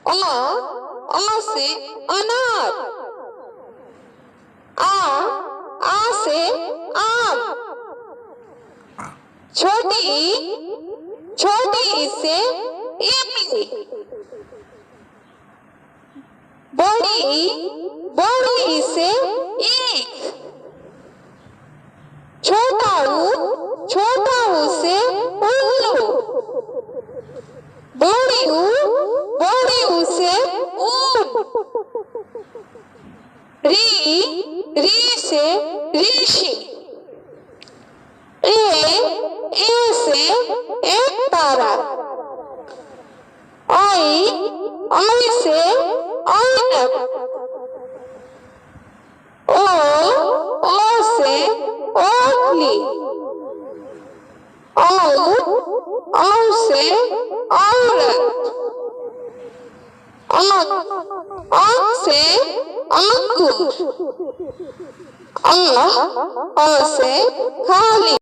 अ से अनार। आ से आम। छोटी ई से इमली। बड़ी ई से ईख। छोटा ऊ से उल्लू। बड़ी ऊ से ऊन। री से ऋषि। ए से एक तारा। आई से ऐनक। ओ से ओखली। औ से औरत। अंग से अंगूर। अ से खाली।